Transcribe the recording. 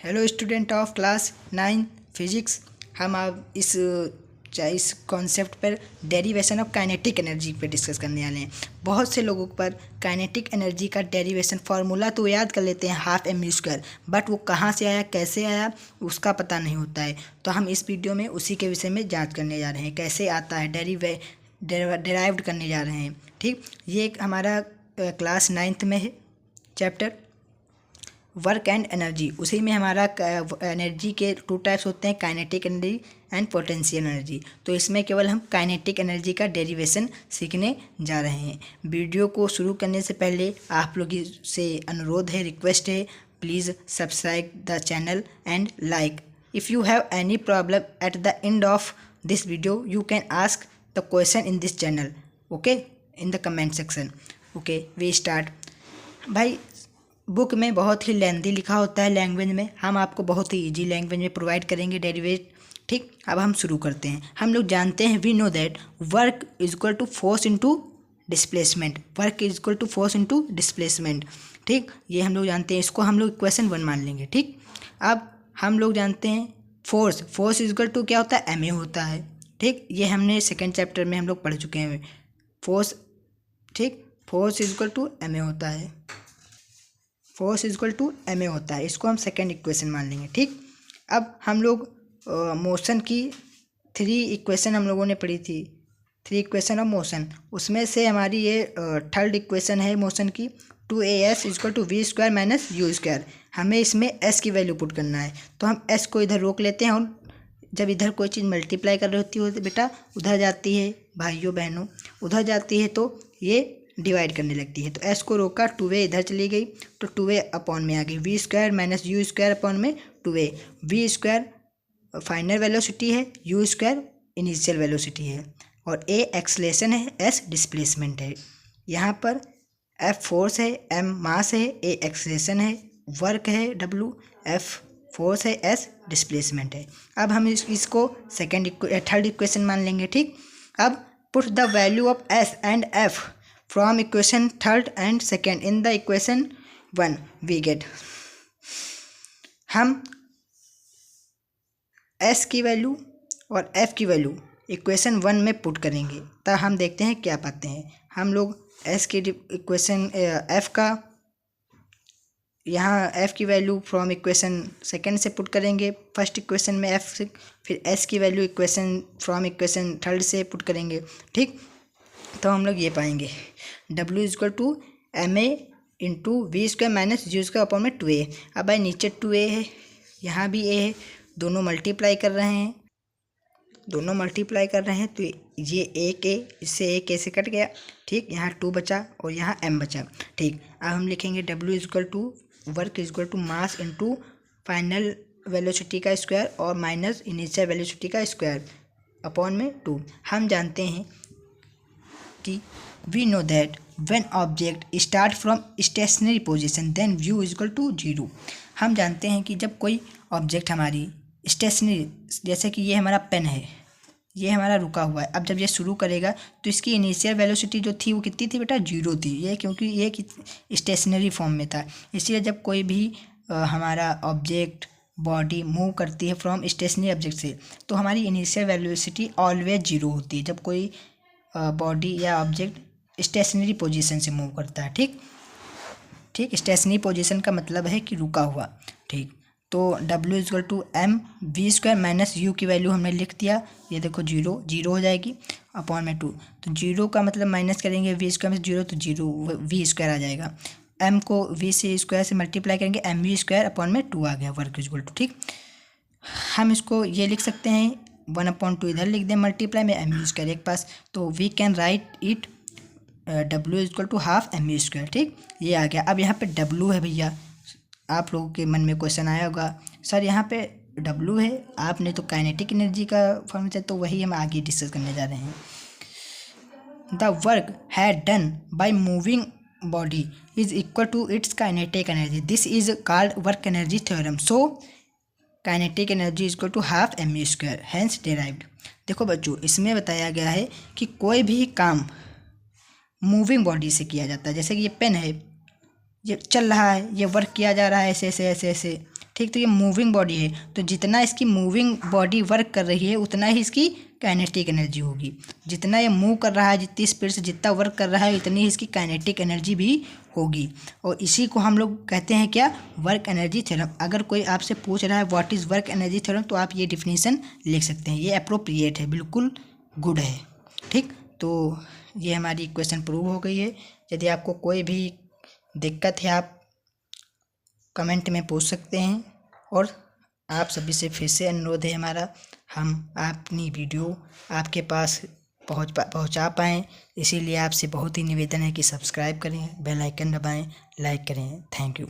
Hello student of class 9 physics. हम अब इस कॉन्सेप्ट पर डेरिवेशन ऑफ काइनेटिक एनर्जी पर डिस्कस करने वाले हैं। बहुत से लोगों पर काइनेटिक एनर्जी का डेरिवेशन फार्मूला तो याद कर लेते हैं half m u square, but वो कहाँ से आया कैसे आया उसका पता नहीं होता है। तो हम इस वीडियो में उसी के विषय में जांच करने जा रहे हैं, कैसे आता है डेराइव्ड करने जा रहे हैं। ठीक, ये एक हमारा क्लास 9th में है चैप्टर वर्क एंड एनर्जी। उसी में हमारा एनर्जी के 2 टाइप्स होते हैं, kinetic energy and potential energy. तो इसमें केवल हम काइनेटिक एनर्जी का डेरिवेशन सीखने जा रहे हैं। वीडियो को शुरू करने से पहले आप लोग से अनुरोध है, रिक्वेस्ट है, please subscribe the channel and like. If you have any problem at the end of this video you can ask the question in this channel, okay, in the comment section. Okay, we start. भाई, book में बहुत ही lengthy लिखा होता है language में, हम आपको बहुत ही इजी लैंग्वेज में प्रोवाइड करेंगे डेरिवेट। ठीक, अब हम शुरू करते हैं। हम लोग जानते हैं, we know that work is equal to force into displacement. Work is equal to force into displacement. ठीक, ये हम लोग जानते हैं, इसको हम लोग इक्वेशन 1 मान लेंगे। ठीक, अब हम लोग जानते हैं फोर्स इज इक्वल टू क्या होता है, एम ए होता है। ठीक, ये हमने सेकेंड चैप्टर में हम लोग पढ़ चुके हैं फोर्स। ठीक, force is equal to m a होता है, force is equal to m a होता है। इसको हम सेकेंड इक्वेशन मान लेंगे। ठीक, अब हम लोग मोशन की 3 इक्वेशन हम लोगों ने पढ़ी थी, 3 इक्वेशन ऑफ मोशन। उसमें से हमारी ये थर्ड इक्वेशन है मोशन की, 2as is equal to v square minus u square. हमें इसमें s की वैल्यू पुट करना है, तो हम s को इधर रोक लेते हैं और जब इधर कोई चीज़ मल्टीप्लाई कर रही होती है बेटा, उधर जाती है भाइयों बहनों, उधर जाती है तो ये डिवाइड करने लगती है। तो s को रोका, 2a इधर चली गई तो 2a अपॉन में आ गई, v square minus u square upon में 2a। V square final velocity है, यू स्क्वायर इनिशियल वेलोसिटी है, और a एक्सलेशन है, s डिस्प्लेसमेंट है। यहाँ पर f फोर्स है, m मास है, a एक्सलेशन है, वर्क है w, f फोर्स है, s डिस्प्लेसमेंट है। अब हम इसको थर्ड इक्वेशन मान लेंगे। ठीक, अब put the value of s and f from equation 3rd and 2nd in the equation 1 we get। हम s की वैल्यू और f की वैल्यू इक्वेशन 1 में पुट करेंगे, तब हम देखते हैं क्या पाते हैं। हम लोग s की इक्वेशन f का यहाँ f की वैल्यू फ्रॉम इक्वेशन 2nd से पुट करेंगे फर्स्ट इक्वेशन में f से, फिर s की value equation from equation 3rd से पुट करेंगे। ठीक, तो हम लोग ये पाएंगे W is equal to m a into v square minus u square upon में 2a। अब भाई नीचे 2a है, यहाँ भी a है, दोनों मल्टीप्लाई कर रहे हैं, तो ये एक a, इससे एक a से कट गया। ठीक, यहाँ 2 बचा और यहाँ m बचा। ठीक, अब हम लिखेंगे W is equal to work is equal to mass into final velocity का स्क्वायर और माइनस इनिशियल वेलोसिटी का स्क्वायर अपॉन में 2। हम जानते हैं कि we know that when object start from stationary position then v is equal to 0। हम जानते हैं कि जब कोई ऑब्जेक्ट हमारी स्टेशनरी, जैसे कि ये हमारा पेन है, ये हमारा रुका हुआ है, अब जब ये शुरू करेगा तो इसकी इनिशियल वेलोसिटी जो थी वो कितनी थी बेटा, 0 थी। ये क्योंकि ये स्टेशनरी फॉर्म में था, इसलिए जब कोई भी हमारा ऑब्जेक्ट बॉडी मूव करती है फ्रॉम स्टेशनरी ऑब्जेक्ट से, तो हमारी इनिशियल वेलोसिटी ऑलवेज 0 होती है जब कोई बॉडी या ऑब्जेक्ट स्टेशनरी पोजीशन से मूव करता है। ठीक, स्टेशनरी पोजीशन का मतलब है कि रुका हुआ। ठीक, तो W is equal to m v square minus u की वैल्यू हमने लिख दिया, ये देखो 0 हो जाएगी अपॉन में 2। तो 0 का मतलब माइनस करेंगे वी स्क्वायर में 0, तो 0 वी स्क्वायर आ जाएगा। m को v से स्क्वायर से मल्टीप्लाई करेंगे, एम वी स्क्वायर अपॉन में 2 आ गया, वर्क इज इक्वल टू। ठीक, हम इसको ये लिख सकते हैं 1/2 इधर लिख दें मल्टीप्लाई में, एम यू स्क्वायर एक पास, तो we can write it W is equal to half m u square. ठीक, ये आ गया। अब यहाँ पे W है भैया, आप लोगों के मन में क्वेश्चन आया होगा सर यहाँ पे W है, आपने तो काइनेटिक एनर्जी का फॉर्मूला, तो वही हम आगे डिस्कस करने जा रहे हैं। The work had done by moving body is equal to its kinetic energy, this is called work energy theorem. So kinetic energy is equal to half m u square, hence derived. देखो बच्चों, इसमें बताया गया है कि कोई भी काम मूविंग बॉडी से किया जाता है। जैसे कि ये पेन है, ये चल रहा है, ये वर्क किया जा रहा है ऐसे ऐसे ऐसे ऐसे। ठीक। तो ये मूविंग बॉडी है, तो जितना इसकी मूविंग बॉडी वर्क कर रही है उतना ही इसकी काइनेटिक एनर्जी होगी। जितना ये मूव कर रहा है, जितनी स्पीड से जितना वर्क कर रहा है, उतनी ही इसकी काइनेटिक एनर्जी भी होगी। और इसी को हम लोग कहते हैं क्या, वर्क एनर्जी थ्योरम। अगर कोई आपसे पूछ रहा है what is work energy theorem, तो आप ये डिफिनीसन लिख सकते हैं। ये अप्रोप्रिएट है, बिल्कुल गुड है। ठीक, तो ये हमारी इक्वेशन प्रूव हो गई है। यदि आपको कोई भी दिक्कत है, आप कमेंट में पूछ सकते हैं। और आप सभी से फिर से अनुरोध है हमारा, हम अपनी वीडियो आपके पास पहुंचा पाएँ, इसीलिए आपसे बहुत ही निवेदन है कि सब्सक्राइब करें, बेल आइकन दबाएं, लाइक करें। Thank you.